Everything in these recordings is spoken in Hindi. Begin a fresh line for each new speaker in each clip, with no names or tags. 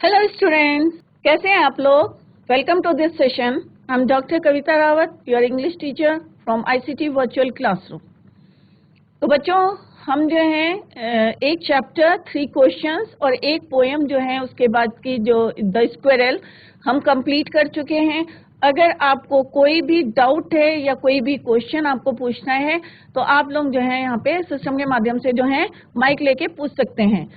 हेलो स्टूडेंट्स, कैसे हैं आप लोग। Welcome to this session. I am doctor Kavita Rawat, your English teacher from ICT virtual classroom. तो बच्चों, हम जो हैं एक चैप्टर 3 क्वेश्चंस और एक पोएम जो है उसके बाद की जो द स्क्विरल हम कंप्लीट कर चुके हैं। अगर आपको कोई भी डाउट है या कोई भी क्वेश्चन आपको पूछना है तो आप लोग जो है यहाँ पे सिस्टम के माध्यम से जो है माइक लेके पूछ सकते हैं।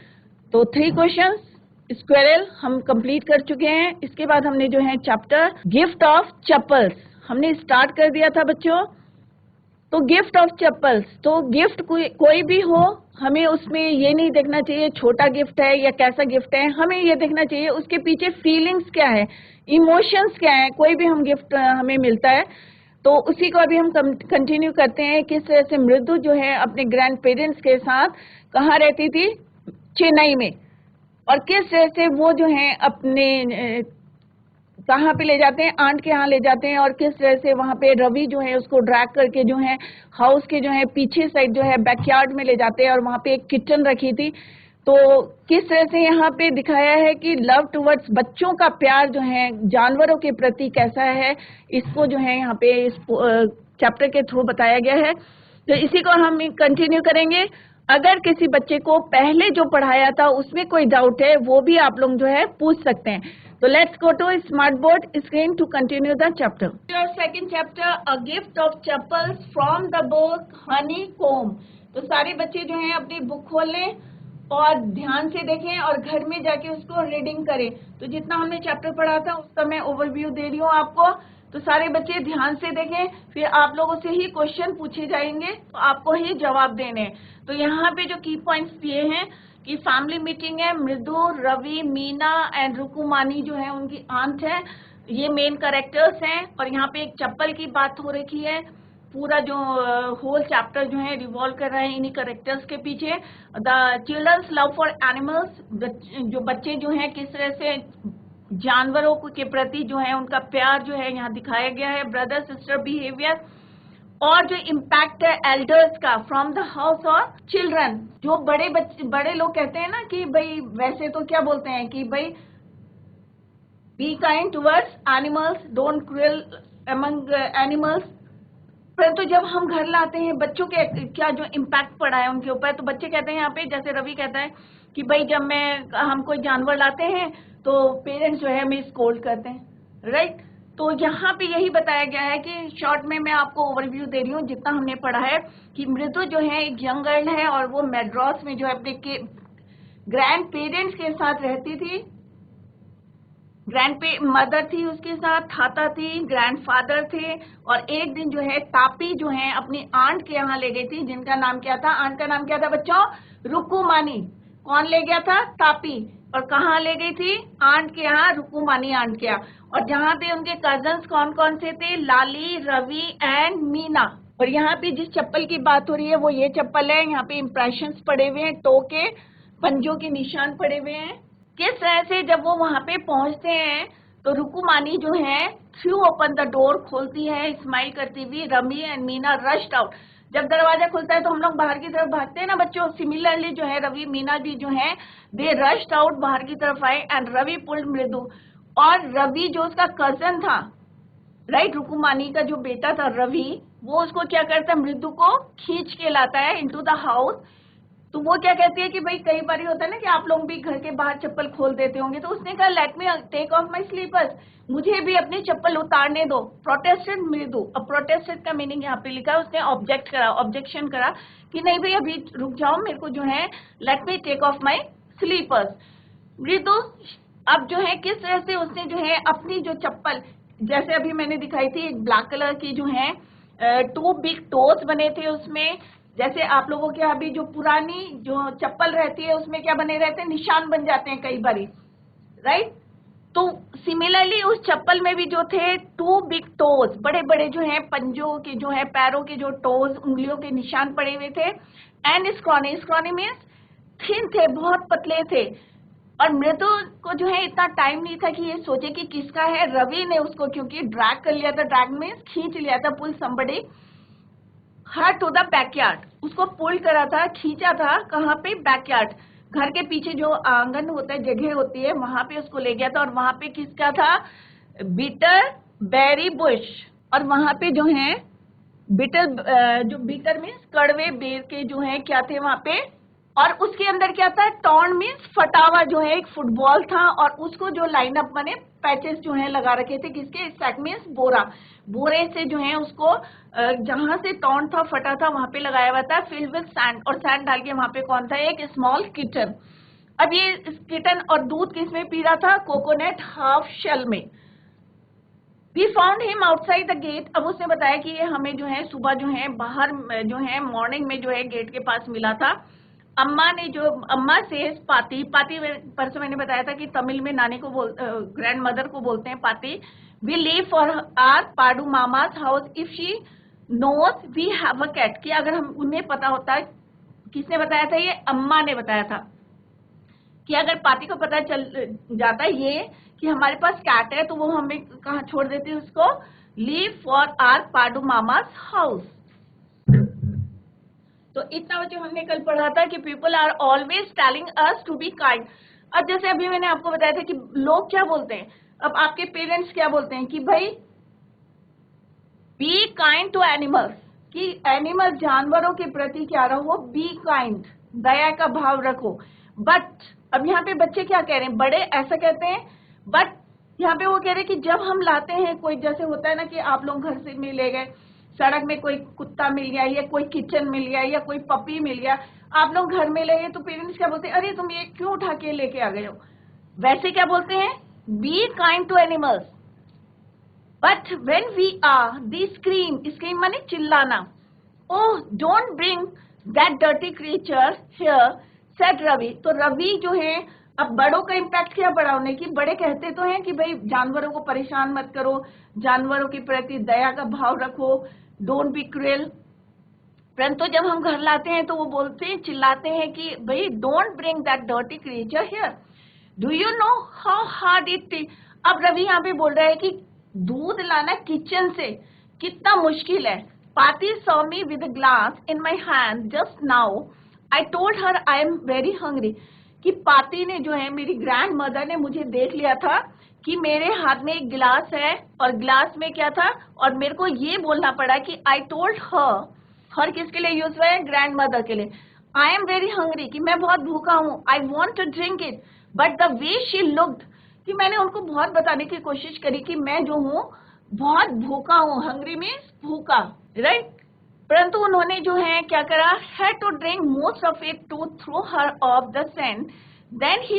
तो 3 क्वेश्चंस स्क्वेरल हम कंप्लीट कर चुके हैं। इसके बाद हमने जो है चैप्टर गिफ्ट ऑफ चप्पल्स हमने स्टार्ट कर दिया था बच्चों। तो गिफ्ट ऑफ चप्पल्स, तो गिफ्ट कोई भी हो, हमें उसमें ये नहीं देखना चाहिए छोटा गिफ्ट है या कैसा गिफ्ट है, हमें ये देखना चाहिए उसके पीछे फीलिंग्स क्या है, इमोशंस क्या है। कोई भी हम गिफ्ट हमें मिलता है तो उसी को अभी हम कंटिन्यू करते हैं। किस तरह से मृदु जो है अपने ग्रैंड पेरेंट्स के साथ कहाँ रहती थी, चेन्नई में, और किस तरह से वो जो है अपने कहाँ पे ले जाते हैं, आंट के यहाँ ले जाते हैं, और किस तरह से वहाँ पे रवि जो है उसको ड्रैग करके जो है हाउस के जो है पीछे साइड जो है बैकयार्ड में ले जाते हैं, और वहाँ पे एक किचन रखी थी। तो किस तरह से यहाँ पे दिखाया है कि लव टुवर्ड्स बच्चों का प्यार जो है जानवरों के प्रति कैसा है, इसको जो है यहाँ पे इस चैप्टर के थ्रू बताया गया है। तो इसी को हम कंटिन्यू करेंगे। अगर किसी बच्चे को पहले जो पढ़ाया था उसमें कोई डाउट है वो भी आप लोग जो है पूछ सकते हैं। तो let's go to smart board screen to continue the chapter. Your second chapter a gift of chappals from the book Honeycomb. तो सारे बच्चे जो हैं अपनी बुक खोल लें और ध्यान से देखें और घर में जाके उसको रीडिंग करें। तो जितना हमने चैप्टर पढ़ा था उसका मैं ओवरव्यू दे रही हूँ आपको। तो सारे बच्चे ध्यान से देखें, फिर आप लोगों से ही क्वेश्चन पूछे जाएंगे तो आपको ही जवाब देने। तो यहाँ पे जो की पॉइंट्स दिए हैं कि फैमिली मीटिंग है, मृदु, रवि, मीना एंड रुकुमानी जो है उनकी आंट है, ये मेन कैरेक्टर्स हैं। और यहाँ पे एक चप्पल की बात हो रखी है। पूरा जो होल चैप्टर जो है रिवॉल्व कर रहा है इन्हीं कैरेक्टर्स के पीछे। The children's love for animals, जो बच्चे जो हैं किस तरह से जानवरों के प्रति जो है उनका प्यार जो है यहाँ दिखाया गया है। ब्रदर सिस्टर बिहेवियर, और जो इम्पैक्ट है एल्डर्स का फ्रॉम द हाउस और चिल्ड्रन। जो बड़े लोग कहते हैं ना कि भाई, वैसे तो क्या बोलते हैं कि भाई be kind towards animals, don't cruel among animals. परंतु जब हम घर लाते हैं बच्चों के क्या जो इम्पैक्ट पड़ा है उनके ऊपर, तो बच्चे कहते हैं यहाँ पे, जैसे रवि कहता है कि भाई जब हम कोई जानवर लाते हैं तो पेरेंट्स जो है हमें स्कोल्ड करते हैं, राइट। तो यहाँ पे यही बताया गया है कि शॉर्ट में मैं आपको ओवरव्यू दे रही हूँ जितना हमने पढ़ा है कि मृदु जो है एक यंग गर्ल है और वो मैड्रास में जो है अपने ग्रैंड पेरेंट्स के साथ रहती थी। मदर थी उसके साथ, थाता थी, ग्रैंडफादर थे। और एक दिन जो है तापी जो है अपनी आंट के यहाँ ले गई थी, जिनका नाम क्या था, आंट का नाम क्या था बच्चों, रुकुमानी। कौन ले गया था, तापी। और कहाँ ले गई थी, आंट के यहाँ, रुकुमानी आंट के यहाँ। और जहाँ पे उनके कजन्स कौन कौन से थे, लाली, रवि एंड मीना। और यहाँ पे जिस चप्पल की बात हो रही है वो ये चप्पल है। यहाँ पे इम्प्रेशंस पड़े हुए हैं, टो के पंजों के निशान पड़े हुए हैं। किस तरह से जब वो वहां पे पहुंचते हैं तो रुकुमानी जो है थ्रू ओपन द डोर, खोलती है स्माइल करती हुई। Ravi and Meena rushed out. जब दरवाजा खुलता है तो हम लोग बाहर की तरफ भागते हैं ना बच्चों। सिमिलरली जो है रवि, मीना भी जो है दे रश्ड आउट, बाहर की तरफ आए। एंड रवि पुल्ड मृदु, और रवि जो उसका कजन था, राइट, रुकुमानी का जो बेटा था रवि, वो उसको क्या करता है, मृदु को खींच के लाता है इनटू द हाउस। तो वो क्या कहती है कि भाई कई बार होता है ना कि आप लोग भी घर के बाहर चप्पल खोल देते होंगे। तो उसने कहा let me take off my slippers, मुझे भी अपनी चप्पल उतारने दो। प्रोटेस्टेड मृदु। अब प्रोटेस्टेड का मीनिंग यहाँ पे लिखा है, उसने ऑब्जेक्शन करा कि नहीं भाई अभी रुक जाओ, मेरे को जो है let me take off my slippers. Mridu अब जो है किस तरह से उसने जो है अपनी जो चप्पल, जैसे अभी मैंने दिखाई थी, एक ब्लैक कलर की जो है 2 बिग टोज बने थे उसमें। जैसे आप लोगों के अभी जो पुरानी जो चप्पल रहती है उसमें क्या बने रहते हैं, निशान बन जाते हैं कई बारी, राइट। तो सिमिलरली उस चप्पल में भी जो थे 2 बिग टोज, बड़े बड़े जो हैं पंजों के जो है, पैरों के जो टोज, उंगलियों के निशान पड़े हुए थे। And scrawny, scrawny means thin थे, बहुत पतले थे। और मृदु को जो है इतना टाइम नहीं था कि ये सोचे कि किसका है। रवि ने उसको क्योंकि ड्रैग कर लिया था, ड्रैग मीन्स खींच लिया था, pull somebody her to the backyard, उसको पुल करा था, खींचा था, कहाँ पे, बैकयार्ड। घर के पीछे जो आंगन होता है, जगह होती है, वहां पे उसको ले गया था और वहां पे किसका था? Bitter berry bush. और वहां पे जो है बीटर, जो बीटर मीन्स कड़वे बेर के जो है क्या थे वहां पे, और उसके अंदर क्या था? टॉर्न मीन्स फटा हुआ जो है एक फुटबॉल था, और उसको जो लाइनअप बने पैचेस जो है लगा रखे थे किसके? सैक मीन्स बोरा, बोरे से जो है उसको जहां से टॉर्न था, फटा था, वहां पे लगाया हुआ था, फिल्ड विद सैंड, और सैंड डाल के वहां पे कौन था? एक स्मॉल किटन। अब ये किटन और दूध किसमें पी रहा था? कोकोनट हाफ शेल में। We found him outside the gate। अब उसने बताया कि ये हमें जो है सुबह जो है बाहर जो है मॉर्निंग में जो है गेट के पास मिला था। अम्मा ने जो, अम्मा से पाती, पाती परसों मैंने बताया था कि तमिल में नानी को ग्रैंड मदर को बोलते हैं पाती। We leave for our Padu मामा's house if she knows we have a cat. कि अगर हम उन्हें पता होता, किसने बताया था? ये अम्मा ने बताया था कि अगर पाती को पता चल जाता ये कि हमारे पास कैट है तो वो हमें कहाँ छोड़ देती है उसको? लीव फॉर आर पाडू मामा's हाउस। तो इतना बच्चों हमने कल पढ़ा था कि people are always telling us to be kind. अब जैसे अभी मैंने आपको बताया था कि लोग क्या बोलते हैं, अब आपके पेरेंट्स क्या बोलते हैं कि भाई बी काइंड टू एनिमल्स, कि एनिमल जानवरों के प्रति क्या रहो? बी काइंड, दया का भाव रखो। बट अब यहाँ पे बच्चे क्या कह रहे हैं? बड़े ऐसा कहते हैं, बट यहाँ पे वो कह रहे हैं कि जब हम लाते हैं कोई, जैसे होता है ना कि आप लोग घर से मिल ले गए, सड़क में कोई कुत्ता मिल गया या कोई किचन मिल गया या कोई पपी मिल गया, आप लोग घर में ले गए तो पेरेंट्स क्या बोलते हैं? अरे तुम ये क्यों उठा के लेके आ गए हो? वैसे क्या बोलते हैं? Be kind to animals. But when we are the scream, scream माने चिल्लाना, oh don't bring that dirty creature here said Ravi. तो रवि जो है, अब बड़ों का इम्पैक्ट क्या पड़ा उन्हें कि बड़े कहते तो हैं कि भाई जानवरों को परेशान मत करो, जानवरों के प्रति दया का भाव रखो, डोंट बी क्रूएल। परंतु जब हम घर लाते हैं तो वो बोलते हैं, चिल्लाते हैं कि भाई don't bring that dirty creature here, do you know how hard it is. अब रवि यहाँ पे बोल रहा है कि दूध लाना किचन से कितना मुश्किल है। पाती saw me with glass in my hand just now, I told her I am very hungry. कि पाती ने जो है, मेरी ग्रैंड मदर ने मुझे देख लिया था कि मेरे हाथ में एक गिलास है और गिलास में क्या था, और मेरे को ये बोलना पड़ा कि आई टोल्ड हर, हर किसके लिए यूज हुआ है? ग्रैंड मदर के लिए। आई एम वेरी हंग्री, कि मैं बहुत भूखा हूँ, I want to drink it but the way she looked, कि मैंने उनको बहुत बताने की कोशिश करी कि मैं जो हूँ बहुत भूखा हूँ, हंग्री मीन्स भूखा, राइट। परंतु उन्होंने जो है क्या करा? had to drink most of it to throw her off the scent, then she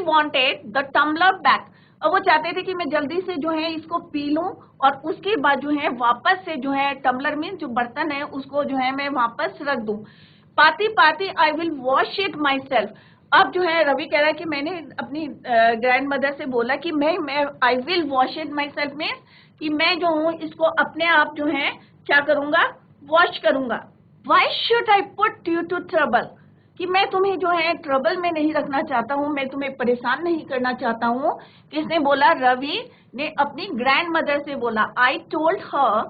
wanted the tumbler back। अब वो चाहते थे कि मैं जल्दी से जो है इसको पी लूं और उसके बाद जो है वापस से जो है, टम्बलर मीन जो बर्तन है उसको जो है मैं वापस रख दूं। पाती पाती I will wash it my self. अब जो है रवि कह रहा है कि मैंने अपनी ग्रैंड मदर से बोला कि मैं I will wash it my self mean कि मैं जो हूँ इसको अपने आप जो है क्या करूंगा? वॉश करूंगा। Why should I put you to trouble, कि मैं तुम्हें जो है ट्रबल में नहीं रखना चाहता हूँ, मैं तुम्हें परेशान नहीं करना चाहता हूँ। किसने बोला? रवि ने अपनी ग्रैंड मदर से बोला। आई टोल्ड हर,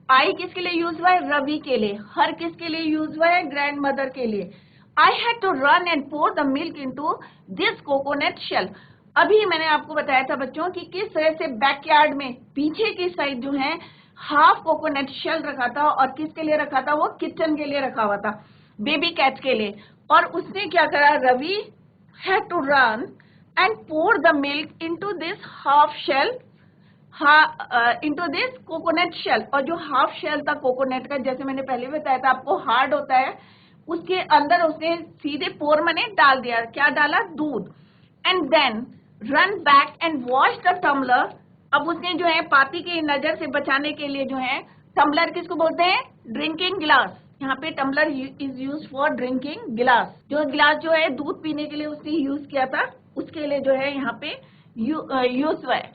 आई किसके लिए यूज हुआ है? रवि के लिए। हर किसके लिए यूज हुआ है? ग्रैंड मदर के लिए। I had to run and pour the milk into this coconut shell. अभी मैंने आपको बताया था बच्चों कि किस तरह से बैकयार्ड में पीछे की साइड जो है हाफ कोकोनट शेल रखा था, और किसके लिए रखा था? वो किचन के लिए रखा हुआ था, बेबी कैट के लिए। और उसने क्या करा? Ravi had to run and pour the milk into this half shell, into this coconut shell. और जो हाफ शेल था कोकोनट का, जैसे मैंने पहले बताया था आपको, हार्ड होता है, उसके अंदर उसने सीधे पोर मने डाल दिया। क्या डाला? दूध। And then run back and wash the tumbler. अब उसने जो है पाती की नजर से बचाने के लिए जो है, टम्बलर किसको बोलते हैं? Drinking glass. यहाँ पे tumbler is use for drinking glass. जो गिलास जो है दूध पीने के लिए उसने यूज किया था, उसके लिए जो है यहाँ पे यूज हुआ है।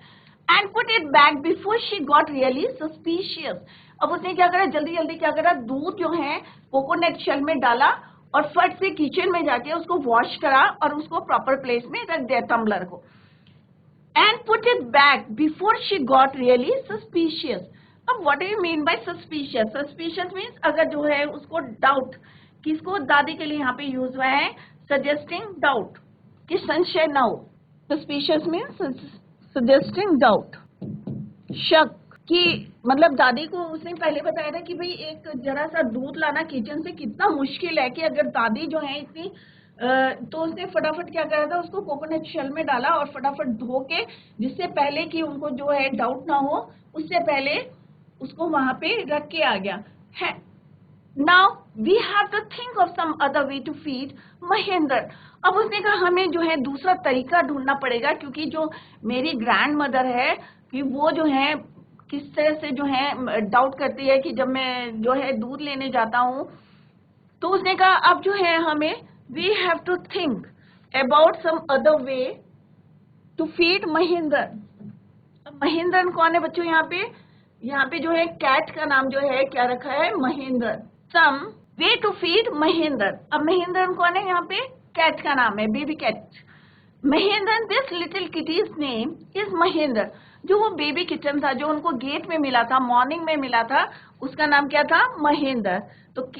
And put it back before she got really suspicious. अब उसने क्या करा? जल्दी जल्दी क्या करा? दूध जो है कोकोनट शेल में डाला और फट से किचन में जाके उसको वॉश करा और उसको प्रॉपर प्लेस में रख दिया टम्बलर को। And put it back before she got really suspicious. अब what do you mean by suspicious? Suspicious means अगर जो है उसको डाउट किसको, दादी के लिए यहाँ पे यूज हुआ है सजेस्टिंग डाउट, कि संशय न हो। सस्पिशियस मीन्स सजेस्टिंग डाउट, शक, कि मतलब दादी को उसने पहले बताया था कि भाई एक जरा सा दूध लाना किचन से कितना मुश्किल है, कि अगर दादी जो है इतनी तो उसने फटाफट क्या करा था, उसको कोकोनट शेल में डाला और फटाफट धो के, जिससे पहले कि उनको जो है डाउट ना हो, उससे पहले उसको वहां पे रख के आ गया है। Now we have to think of some other way to feed Mahendra. अब उसने कहा हमें जो है दूसरा तरीका ढूंढना पड़ेगा, क्योंकि जो मेरी ग्रैंड मदर है कि वो जो है किस तरह से जो है डाउट करती है कि जब मैं जो है दूध लेने जाता हूँ, तो उसने कहा अब जो है हमें we have to think about some other way to feed Mahendra. अब महेंद्र कौन है बच्चों, यहाँ पे जो है कैट का नाम जो है क्या रखा है, महेंद्र। सम वे टू फीड महेंद्र। अब महेंद्र कौन है, यहाँ पे कैट का नाम है, baby cat Mahendra. This little kitty's name is Mahendra. जो वो बेबी किचन था जो उनको गेट में मिला था, मॉर्निंग में मिला था, उसका नाम क्या था, महेंद्र। तो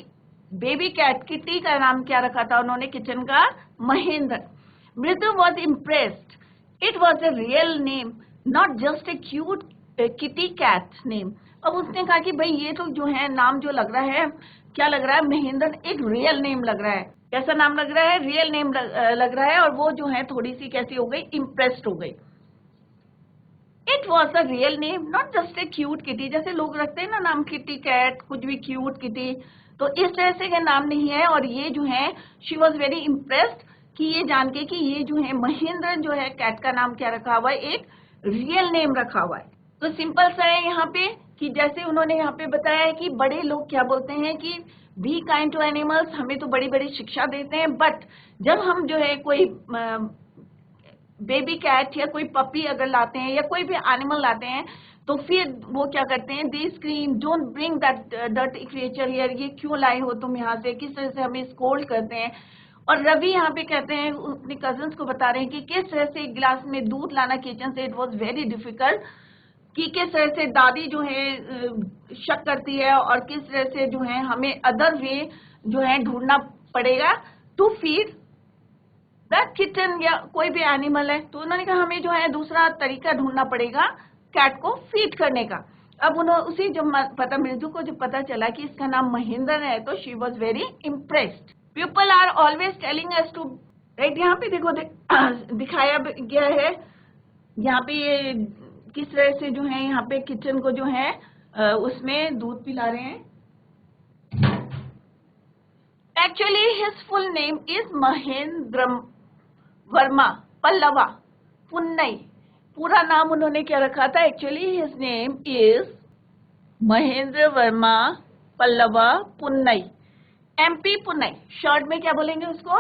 बेबी कैट किटी का नाम क्या रखा था उन्होंने किचन का, Mahendra. Mridu was impressed, it was a real name, not just a cute kitty cat name. अब उसने कहा कि भाई ये तो जो है नाम जो लग रहा है, क्या लग रहा है, महेंद्र एक रियल नेम लग रहा है। कैसा नाम लग रहा है, रियल नेम लग रहा है। और वो जो है थोड़ी सी कैसी हो गई, इम्प्रेस्ड हो गई। It was a real name, not just a cute kitty. जैसे लोग रखते हैं ना नाम, किटी कैट, कुछ भी क्यूट किटी, तो इस तरह से का नाम नहीं है। और ये जो है शी वॉज वेरी इम्प्रेस्ड, कि ये जान के कि ये जो है महेंद्र जो है कैट का नाम क्या रखा हुआ है, एक रियल नेम रखा हुआ है। तो सिंपल सा है यहाँ पे, कि जैसे उन्होंने यहाँ पे बताया है कि बड़े लोग क्या बोलते हैं कि बी काइंड टू एनिमल्स, हमें तो बड़ी बड़ी शिक्षा देते हैं, बट जब हम जो है कोई बेबी कैट या कोई पपी अगर लाते हैं या कोई भी एनिमल लाते हैं, तो फिर वो क्या करते हैं, they scream don't bring that dirty creature here, ये क्यों लाए हो तुम यहाँ से, किस तरह से हमें स्कोल्ड करते हैं। और रवि यहाँ पे कहते हैं, अपने कजन्स को बता रहे हैं कि किस तरह से एक गिलास में दूध लाना किचन से, इट वॉज वेरी डिफिकल्ट, कि किस तरह से दादी जो है शक करती है, और किस तरह से जो है हमें अदर वे जो है ढूंढना पड़ेगा टू फीड द किचन, या कोई भी एनिमल है। तो उन्होंने कहा हमें जो है दूसरा तरीका ढूंढना पड़ेगा कैट को फीड करने का। अब उन्होंने उसी जब पता मृदु को जब पता चला कि इसका नाम महेंद्र है, तो she was very impressed. People are always telling us to, right, यहाँ पे देखो दिखाया गया है, यहाँ पे ये किस तरह से जो है यहाँ पे किचन को जो है उसमें दूध पिला रहे हैं। Actually his full name is Mahendra Varma Pallava Punnai. पूरा नाम उन्होंने क्या रखा था, actually his name is Mahendra Varma Pallava Punnai, MP Punnai. Short में क्या बोलेंगे उसको,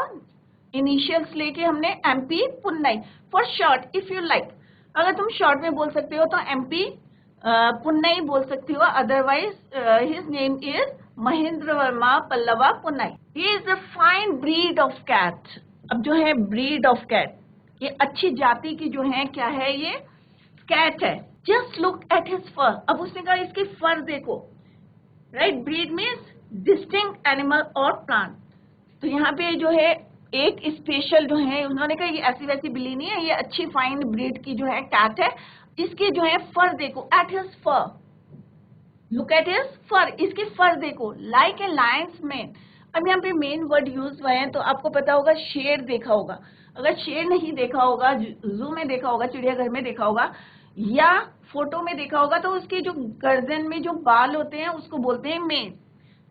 इनिशियल्स लेके हमने MP Punnai for short, if you like. अगर तुम शॉर्ट में बोल सकते हो तो एमपी पुन्नई बोल सकती हो, otherwise his name is Mahendra Varma Pallava Punnai. He is a fine breed of cat. अब जो है ब्रीड ऑफ कैट, ये अच्छी जाति की जो है क्या है, ये कैट है। जस्ट लुक एट हिज फर। अब उसने कहा इसकी फर देखो, right, breed means distinct animal और प्लांट। तो यहाँ पे जो है एक स्पेशल जो है, उन्होंने कहा ये ऐसी वैसी बिल्ली नहीं है, ये अच्छी फाइन ब्रीड की जो है कैट है। इसके जो है फर देखो, at his fur, look at his fur, इसकी फर देखो, लाइक ए लायंस मैन। अब यहाँ पे मेन वर्ड यूज हुए हैं, तो आपको पता होगा शेर देखा होगा। अगर शेर नहीं देखा होगा, जू में देखा होगा, चिड़ियाघर में देखा होगा, या फोटो में देखा होगा, तो उसके जो गर्दन में जो बाल होते हैं उसको बोलते हैं मेन,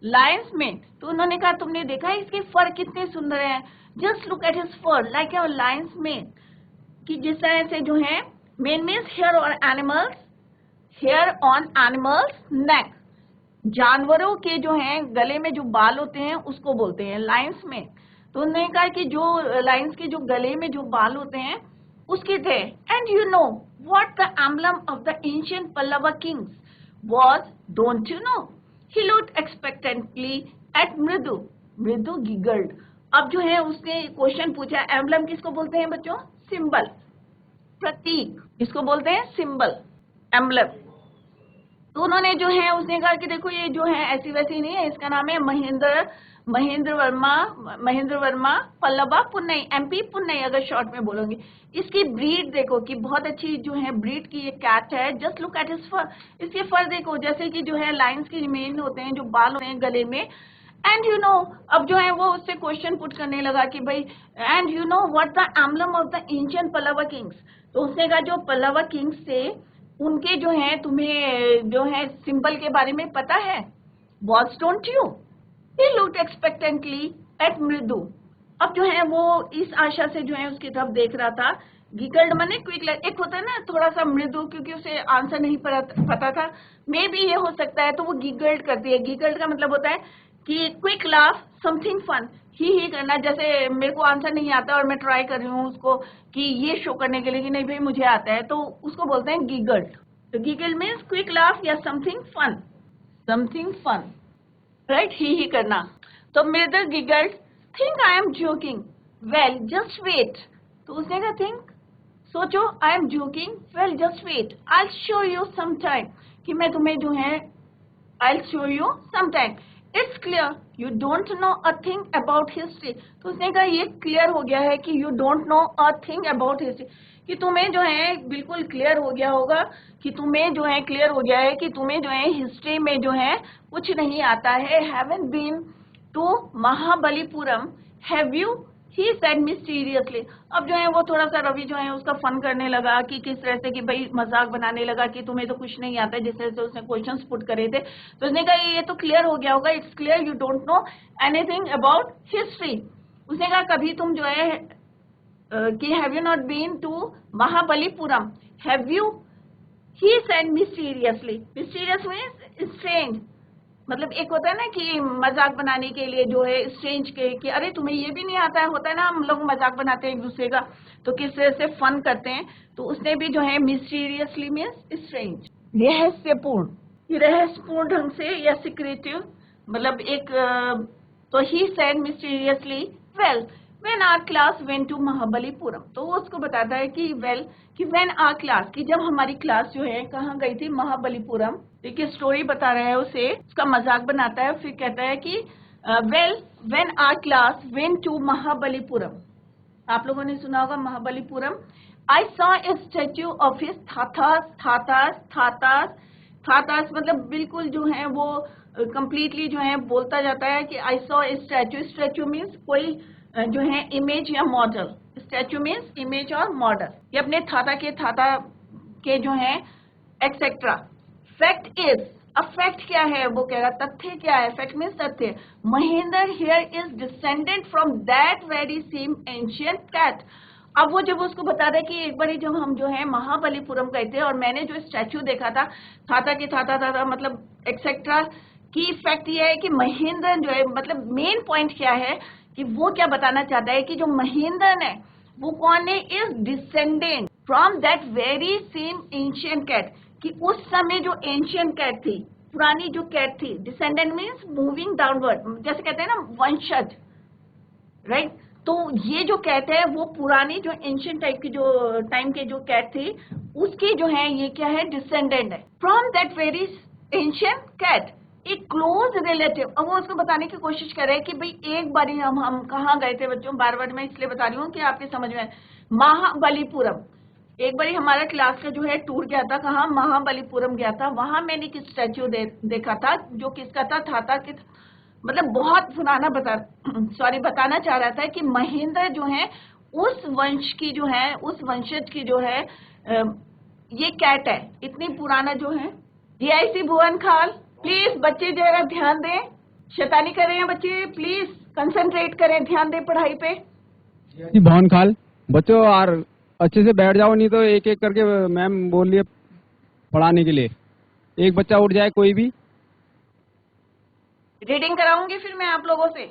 लायंस मेन। तो उन्होंने कहा तुमने देखा है इसके फर कितने सुंदर हैं, just look at his for like a Lions main, कि जिस तरह से जो है मेन मीन्स हेयर और एनिमल्स, हेयर ऑन एनिमल्स नेक, जानवरों के जो हैं गले में जो बाल होते हैं उसको बोलते हैं लायंस में। तो उन्होंने कहा कि जो लायंस के जो गले में जो बाल होते हैं उसके थे। And you know what the emblem of the ancient Pallava kings was, don't you know? He looked expectantly at Mridu, Mridu giggled. अब जो है उसने क्वेश्चन पूछा, एम्बलम किसको बोलते हैं बच्चों, सिंबल, प्रतीक, इसको बोलते हैं सिंबल, एम्बलम। तो उन्होंने जो है उसने कहा कि देखो ये जो है ऐसी वैसी नहीं है, इसका नाम है महेंद्र महेंद्र वर्मा, पल्लवा पुन्नई, MP पुन्नई अगर शॉर्ट में बोलोगे। इसकी ब्रीड देखो कि बहुत अच्छी जो है ब्रीड की ये कैट है। जस्ट लुक एट हिज फर, इसके फर देखो जैसे कि जो है लाइन्स के रिमेन होते हैं, जो बाल होते हैं गले में। एंड यू नो, अब जो है वो उससे क्वेश्चन पुट करने लगा कि भाई and you know what the emblem of the ancient Pallava Kings. तो उसने कहा जो पल्लवा किंग्स थे उनके जो है तुम्हें जो है सिंबल के बारे में पता है? Watch don't you? He looked expectantly at मृदु। अब जो है वो इस आशा से जो है उसकी तरफ देख रहा था। गिगल्ड माने क्विक, एक होता है ना थोड़ा सा मृदु, क्योंकि उसे आंसर नहीं पता था। मे बी ये हो सकता है तो वो गिगल्ड करती है। गिगल्ड का मतलब होता है कि क्विक लाफ, समथिंग फन, ही करना। जैसे मेरे को आंसर नहीं आता और मैं ट्राई कर रही हूँ उसको कि ये शो करने के लिए कि नहीं भाई मुझे आता है, तो उसको बोलते हैं गिगल्ड। तो गिगल्ड मीन्स क्विक लाफ या समथिंग फन, राइट, ही करना। तो Mridu giggled, think I am joking, well just wait. तो उसने कहा थिंक, सोचो, I am joking, well just wait, I show you some time, कि मैं तुम्हें जो है I show you some time, it's clear you don't know a thing about history. तो उसने कहा ये क्लियर हो गया है कि you don't know a thing about history, कि तुम्हें जो है बिल्कुल क्लियर हो गया होगा, कि तुम्हें जो है क्लियर हो गया है कि तुम्हें जो है हिस्ट्री में जो है कुछ नहीं आता है। Haven't been to Mahabalipuram, have you? He said mysteriously. अब जो है वो थोड़ा सा रवि जो है उसका फन करने लगा कि किस तरह से, कि भाई मजाक बनाने लगा कि तुम्हें तो कुछ नहीं आता है, जिस तरह से उसने क्वेश्चंस पुट करे थे। तो उसने कहा ये तो क्लियर हो गया होगा, it's clear you don't know anything about history. उसने कहा कभी तुम जो है कि have you not been to Mahabalipuram, have you? He said mysteriously, mysterious means strange, मतलब एक होता है ना कि मजाक बनाने के लिए जो है स्ट्रेंज के, कि अरे तुम्हें ये भी नहीं आता है, होता है ना हम लोग मजाक बनाते हैं एक दूसरे का, तो किस तरह से फन करते हैं। तो उसने भी जो है मिस्टीरियसली मीन्स स्ट्रेंज, रहस्यपूर्ण ढंग से, या सिक्रेटिव मतलब एक। तो he said mysteriously, well when our class went to Mahabalipuram. तो वो उसको बताता है कि वेल कि व्हेन आवर क्लास, कि जब हमारी क्लास जो है कहाँ गई थी? महाबलीपुरम। एक स्टोरी बता रहा है उसे, उसका मजाक बनाता है, फिर कहता है कि well when our class went to Mahabalipuram. आप लोगों ने सुना होगा Mahabalipuram. I saw a statue of his थाथास मतलब बिल्कुल जो है वो कंप्लीटली जो है बोलता जाता है कि आई सॉ ए स्टैच्यू मीन्स कोई जो है इमेज या मॉडल, स्टैच्यू मीन्स इमेज और मॉडल, ये अपने थाता के जो है एक्सेट्रा। फैक्ट इज, अब फैक्ट क्या है? वो कह रहा तथ्य क्या है? फैक्ट मीन्स तथ्य। Mahendra here is descended from that very same ancient cat. अब वो जब उसको बता रहा है कि एक बार जब हम जो है महाबलीपुरम गए थे और मैंने जो स्टैच्यू देखा था थाता मतलब एक्सेट्रा, की फैक्ट ये है कि महेंद्र जो है, मतलब मेन पॉइंट क्या है कि वो क्या बताना चाहता है कि जो महेंद्र है वो कौन है? Is descendant from that very same ancient cat, कि उस समय जो एंशिएंट कैट थी, पुरानी जो कैट थी, डिसेंडेंट मीन्स मूविंग डाउनवर्ड, जैसे कहते हैं ना वंशज, राइट। तो ये जो कैट है वो पुरानी जो एंशिएंट टाइप की जो टाइम के जो कैट थी उसकी जो है ये क्या है? डिसेंडेंट है। From that very ancient cat, एक क्लोज रिलेटिव। अब वो उसको बताने की कोशिश कर रहे हैं कि भाई एक बार हम कहाँ गए थे बच्चों, बार बार मैं इसलिए बता रही हूँ कि आपके समझ में। महाबलीपुरम, एक बार हमारा क्लास का जो है टूर गया था, कहाँ? महाबलीपुरम गया था। वहां मैंने एक स्टैच्यू देखा था, जो किसका था? थाता के, मतलब बहुत पुराना बताना चाह रहा था कि महेंद्र जो है उस वंश की जो है, उस वंशज की जो है ये कैट है, इतनी पुराना जो है। DIC भुवन खाल, प्लीज बच्चे जरा ध्यान दें, शैतानी कर रहे हैं बच्चे, प्लीज कंसंट्रेट करें, ध्यान दें पढ़ाई पे।
भवन खाल, बच्चों यार अच्छे से बैठ जाओ, नहीं तो एक एक करके मैम बोल रही है पढ़ाने के लिए, एक बच्चा उठ जाए कोई भी।
रीडिंग कराऊंगी फिर मैं आप लोगों से।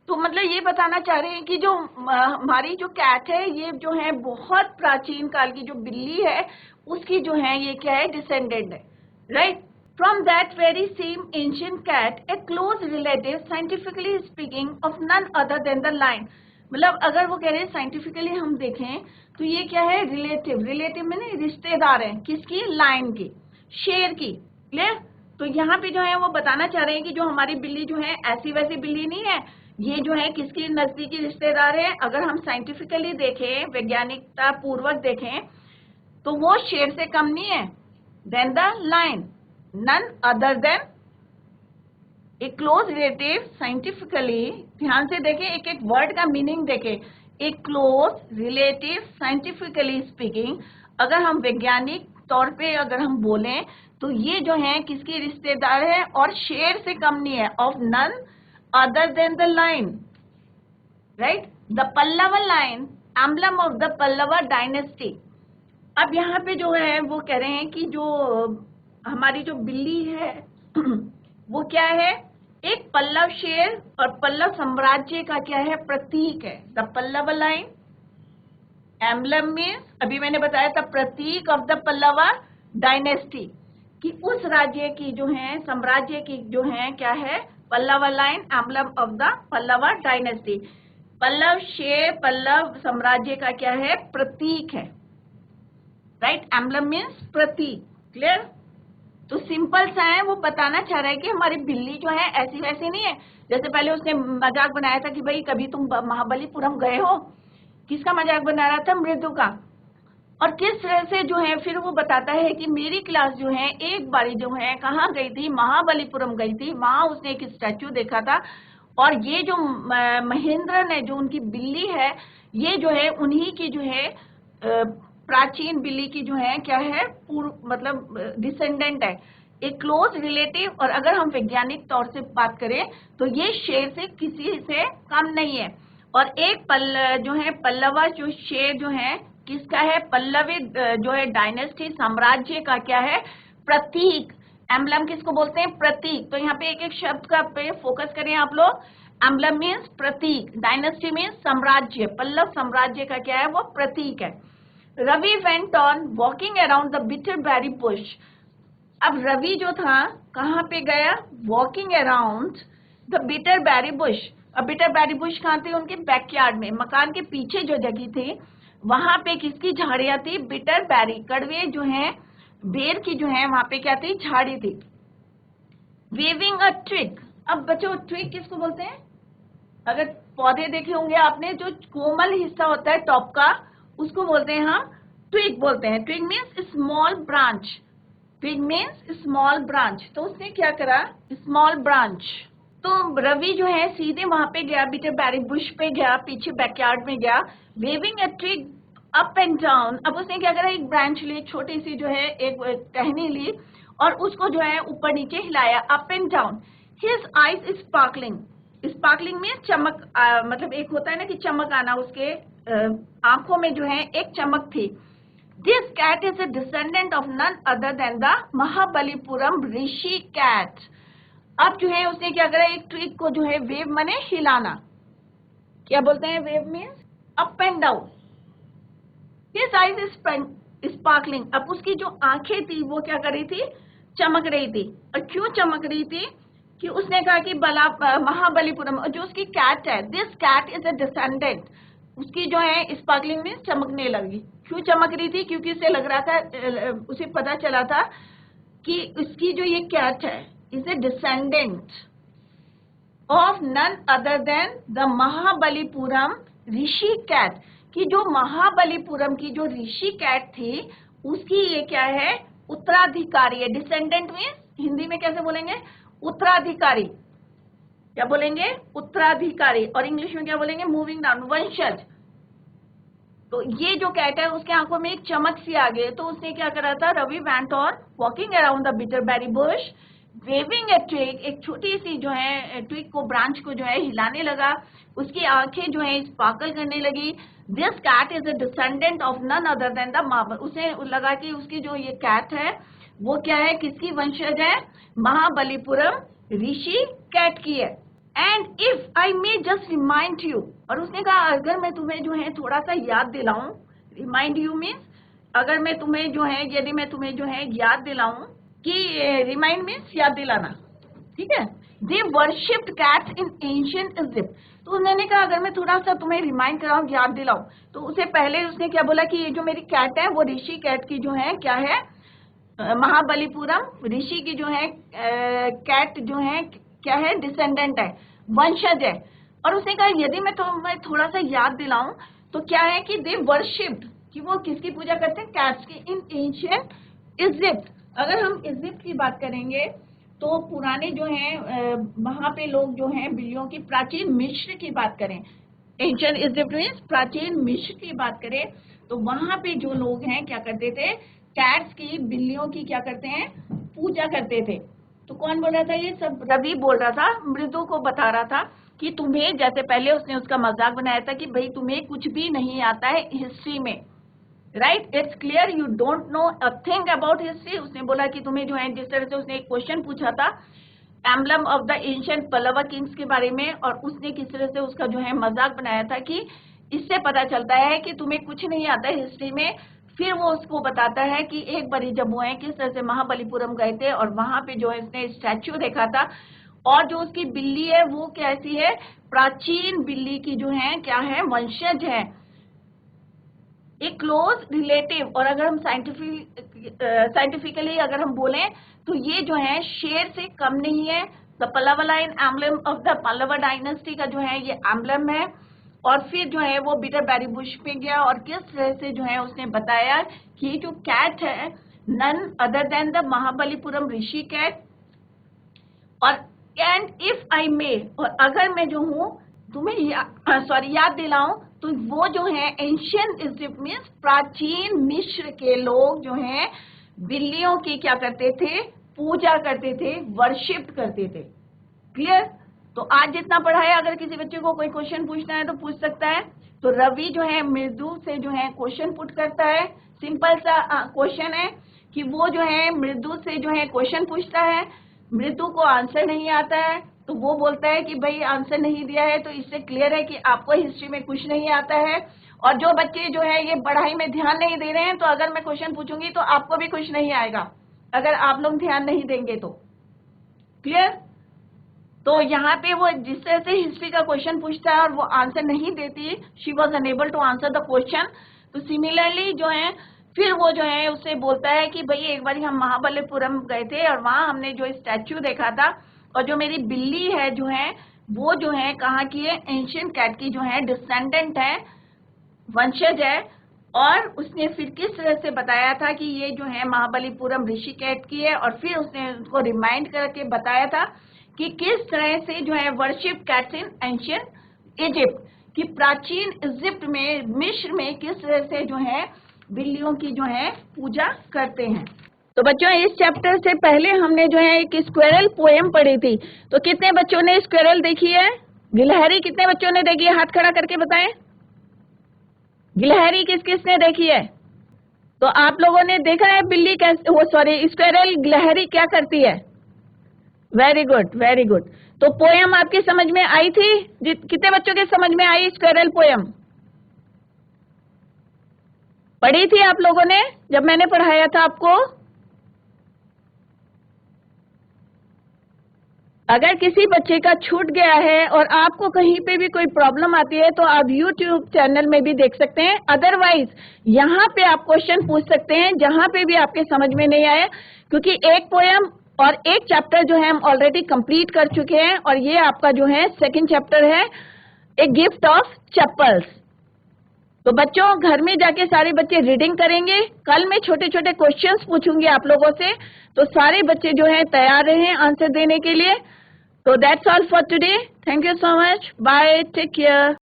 तो मतलब ये बताना चाह रहे हैं कि जो हमारी जो कैट है ये जो है बहुत प्राचीन काल की जो बिल्ली है उसकी जो है ये क्या है? डिसेंडेंट है, right. From that very same ancient cat, a close relative scientifically speaking of none other than the lion. मतलब अगर वो कह रहे हैं साइंटिफिकली हम देखें तो ये क्या है? रिलेटिव में रिश्तेदार है, किसकी? लायन की, शेर की, क्लियर। तो यहाँ पे जो है वो बताना चाह रहे हैं कि जो हमारी बिल्ली जो है ऐसी वैसी बिल्ली नहीं है, ये जो है किसकी नजदीकी रिश्तेदार है। अगर हम साइंटिफिकली देखें, वैज्ञानिकता पूर्वक देखें, तो वो शेर से कम नहीं है। Then the lion, none other than a close relative. Scientifically ध्यान से देखें, एक एक वर्ड का मीनिंग देखें। A close relative, scientifically speaking, अगर हम वैज्ञानिक तौर पे अगर हम बोलें तो ये जो है किसकी रिश्तेदार है और शेर से कम नहीं है। Of none other than the lion, right. The Pallava lion, emblem of the Pallava dynasty. अब यहाँ पे जो है वो कह रहे हैं कि जो हमारी जो बिल्ली है वो क्या है, एक पल्लव शेर और पल्लव साम्राज्य का क्या है, प्रतीक है। The Pallava line, emblem means, अभी मैंने बताया था, प्रतीक ऑफ द पल्लव डायनेस्टी, कि उस राज्य की जो है, साम्राज्य की जो है क्या है, Pallava line, emblem of the Pallava dynasty. Pallava शेर पल्लव साम्राज्य का क्या है, प्रतीक है, राइट। एम्बलम मीन्स प्रतीक, क्लियर। तो सिंपल सा है, वो बताना चाह रहा है कि हमारी बिल्ली जो है ऐसी वैसी नहीं है। जैसे पहले उसने मजाक बनाया था कि भाई कभी तुम महाबलीपुरम गए हो, किसका मजाक बना रहा था, मृदु का। और किस तरह से जो है फिर वो बताता है कि मेरी क्लास जो है एक बारी जो है कहाँ गई थी, महाबलीपुरम गई थी, वहां उसने एक स्टैचू देखा था, और ये जो महेंद्र ने जो उनकी बिल्ली है, ये जो है उन्हीं की जो है प्राचीन बिल्ली की जो है क्या है, मतलब डिसेंडेंट है, एक क्लोज रिलेटिव। और अगर हम वैज्ञानिक तौर से बात करें तो ये शेर से किसी से कम नहीं है। और एक जो है पल्लवा जो शेर जो है किसका है, पल्लवी जो है डायनेस्टी, साम्राज्य का क्या है, प्रतीक। एम्बलम किसको बोलते हैं, प्रतीक। तो यहाँ पे एक एक शब्द का पे फोकस करें आप लोग। एम्बलम मीन्स प्रतीक, डायनेस्टी मीन्स साम्राज्य, पल्लव साम्राज्य का क्या है, वो प्रतीक है। Ravi went on walking around the bitterberry bush. अब रवि जो था कहाँ पे गया, walking around the bitterberry bush. अब बिटरबेरी बुश कहाँ थी, उनके बैकयार्ड में, मकान के पीछे जो जगह थी वहां पे किसकी झाड़ियां थी, बिटरबेरी, कड़वे जो है बेर की जो है वहां पे क्या थी, झाड़ी थी। Waving a twig. अब बच्चों ट्विग किसको बोलते हैं, अगर पौधे देखे होंगे आपने, जो कोमल हिस्सा होता है टॉप का, उसको बोलते हैं हम ट्विग बोलते हैं। Twig means small branch, twig means small branch. तो उसने क्या करा, स्मॉल ब्रांच। तो रवि जो है सीधे वहां पे गया, बिटरबेरी बुश पे गया, पीछे बैकयार्ड में गया, waving a twig up and down. अब उसने क्या करा, एक ब्रांच ली, छोटी सी जो है एक टहनी ली, और उसको जो है ऊपर नीचे हिलाया, up and down. His eyes sparkling, sparkling में चमक, मतलब एक होता है ना कि चमक आना, उसके आंखों में जो है एक चमक थी। This cat is a descendant of none other than the Mahabalipuram Rishi cat. अब जो है उसने क्या करा, एक ट्विग को जो है वेव माने हिलाना, क्या बोलते हैं, wave means up and down. His eyes sparkling. अब उसकी जो आंखें थी वो क्या कर रही थी, चमक रही थी। और क्यों चमक रही थी, कि उसने कहा कि महाबलीपुरम जो उसकी कैट है, this cat is a descendant, उसकी जो है स्पार्कलिंग में चमकने लगी। क्यों चमक रही थी, क्योंकि उसे लग रहा था, उसे पता चला था कि उसकी जो ये कैट है is a descendant of none other than the Mahabalipuram Rishi cat, कि जो महाबलीपुरम की जो ऋषि कैट थी उसकी ये क्या है, उत्तराधिकारी है। डिसेंडेंट मीन्स हिंदी में कैसे बोलेंगे, उत्तराधिकारी, क्या बोलेंगे, उत्तराधिकारी। और इंग्लिश में क्या बोलेंगे, मूविंग डाउन, वंशज। तो ये जो कैट है उसके आंखों में एक चमक सी आ गई। तो उसने क्या करा था, Ravi went on walking around the bitterberry bush waving a twig, एक छोटी सी जो है ट्विग को, ब्रांच को जो है हिलाने लगा, उसकी आंखें जो है स्पार्कल करने लगी। This cat is a descendant of none other than the Mahabali. उसे लगा कि उसकी जो ये कैट है वो क्या है, किसकी वंशज है, महाबलीपुरम ऋषि कैट की है। And if I may just remind you, और उसने कहा अगर मैं तुम्हें जो है थोड़ा सा याद दिलाऊं, रिमाइंड यू मीन्स अगर मैं तुम्हें जो है, यदि मैं तुम्हें जो है याद दिलाऊं, कि रिमाइंड मीन्स याद दिलाना, ठीक है। They worshipped cats in ancient Egypt. तो उन्होंने कहा अगर मैं थोड़ा सा तुम्हें रिमाइंड कराऊं, याद दिलाऊं, तो उसे पहले उसने क्या बोला कि ये जो मेरी कैट है वो ऋषि कैट की जो है क्या है, महाबलीपुरम ऋषि की जो है कैट जो है क्या है, डिसेंडेंट है, वंशज है। और उसने कहा यदि मैं थोड़ा सा याद दिलाऊं तो क्या है कि दे वर्शिप्ड, कि वो किसकी पूजा करते हैं, कैट्स की, इन एंशिएंट इजिप्ट। अगर हम इजिप्ट की बात करेंगे तो पुराने जो हैं वहां पे लोग जो हैं बिल्लियों की, प्राचीन मिस्र की बात करें, एंशिएंट इजिप्ट मीन्स प्राचीन मिस्र की बात करें, तो वहां पे जो लोग हैं क्या करते थे, कैट्स की, बिल्लियों की क्या करते हैं, पूजा करते थे। तो कौन बोल रहा था, ये सब रवि बोल रहा था, मृदु को बता रहा था कि तुम्हें, जैसे पहले उसने उसका मजाक बनाया था कि भाई तुम्हें कुछ भी नहीं आता है हिस्ट्री में, right, it's clear you don't know a thing about history. उसने बोला कि तुम्हें जो है, जिस तरह से उसने एक क्वेश्चन पूछा था emblem of the ancient Pallava Kings के बारे में, और उसने किस तरह से उसका जो है मजाक बनाया था कि इससे पता चलता है कि तुम्हें कुछ नहीं आता है हिस्ट्री में। फिर वो उसको बताता है कि एक बारी जब वो है किस तरह से महाबलीपुरम गए थे और वहां पे जो है उसने स्टैच्यू देखा था, और जो उसकी बिल्ली है वो कैसी है, प्राचीन बिल्ली की जो है क्या है, वंशज है, एक क्लोज रिलेटिव। और अगर हम साइंटिफिकली अगर हम बोलें तो ये जो है शेर से कम नहीं है। The Pallava line emblem of the Pallava dynasty का जो है ये एम्बलम है। और फिर जो है वो बिटरबेरी बुश पे गया और किस तरह से जो है उसने बताया कि जो कैट है none other than the Mahabalipuram Rishi cat. और एंड इफ आई मे, और अगर मैं जो हूँ तुम्हें याद दिलाऊं तो वो जो है एंशिएंट इजिप्ट मीन्स प्राचीन मिस्र के लोग जो हैं बिल्लियों की क्या करते थे, पूजा करते थे, वर्शिप करते थे। क्लियर? तो आज जितना पढ़ा है, अगर किसी बच्चे को कोई क्वेश्चन पूछना है तो पूछ सकता है। तो रवि जो है मृदु से जो है क्वेश्चन पुट करता है, सिंपल सा क्वेश्चन है कि वो जो है मृदु से जो है क्वेश्चन पूछता है, मृदु को आंसर नहीं आता है तो वो बोलता है कि भाई आंसर नहीं दिया है, तो इससे क्लियर है कि आपको हिस्ट्री में कुछ नहीं आता है। और जो बच्चे जो है ये पढ़ाई में ध्यान नहीं दे रहे हैं, तो अगर मैं क्वेश्चन पूछूंगी तो आपको भी कुछ नहीं आएगा अगर आप लोग ध्यान नहीं देंगे तो। क्लियर? तो यहाँ पे वो जिस तरह से हिस्ट्री का क्वेश्चन पूछता है और वो आंसर नहीं देती, she was unable to answer the question. तो सिमिलरली जो है फिर वो जो है उससे बोलता है कि भाई एक बार हम महाबलीपुरम गए थे और वहां हमने जो स्टैच्यू देखा था, और जो मेरी बिल्ली है जो है वो जो है कहाँ की है, एंशिएंट कैट की जो है डिसेंडेंट है, वंशज है। और उसने फिर किस तरह से बताया था कि ये जो है महाबलीपुरम ऋषि कैट की है, और फिर उसने उसको रिमाइंड करके बताया था कि किस तरह से जो है worship cats in ancient Egypt, कि प्राचीन इजिप्ट में, मिस्र में किस तरह से जो है बिल्लियों की जो है पूजा करते हैं। तो बच्चों इस चैप्टर से पहले हमने जो है एक स्क्वेरल पोएम पढ़ी थी। तो कितने बच्चों ने स्क्वेरल देखी है? गिलहरी कितने बच्चों ने देखी है? हाथ खड़ा करके बताएं। गिलहरी किस किस ने देखी है? तो आप लोगों ने देखा है बिल्ली कैसे, वो सॉरी स्क्वेरल, गिलहरी क्या करती है? Very good, very good. तो पोएम आपकी समझ में आई थी? कितने बच्चों के समझ में आई स्क्वेरल पोएम? पढ़ी थी आप लोगों ने जब मैंने पढ़ाया था आपको? अगर किसी बच्चे का छूट गया है और आपको कहीं पे भी कोई प्रॉब्लम आती है तो आप YouTube चैनल में भी देख सकते हैं। अदरवाइज यहाँ पे आप क्वेश्चन पूछ सकते हैं जहां पे भी आपके समझ में नहीं आया, क्योंकि एक पोएम और एक चैप्टर जो है हम ऑलरेडी कंप्लीट कर चुके हैं, और ये आपका जो है सेकंड चैप्टर है, ए गिफ्ट ऑफ चप्पल्स। तो बच्चों घर में जाके सारे बच्चे रीडिंग करेंगे। कल मैं छोटे छोटे क्वेश्चंस पूछूंगी आप लोगों से, तो सारे बच्चे जो है तैयार रहें आंसर देने के लिए। तो that's all for today. Thank you so much, bye, take care.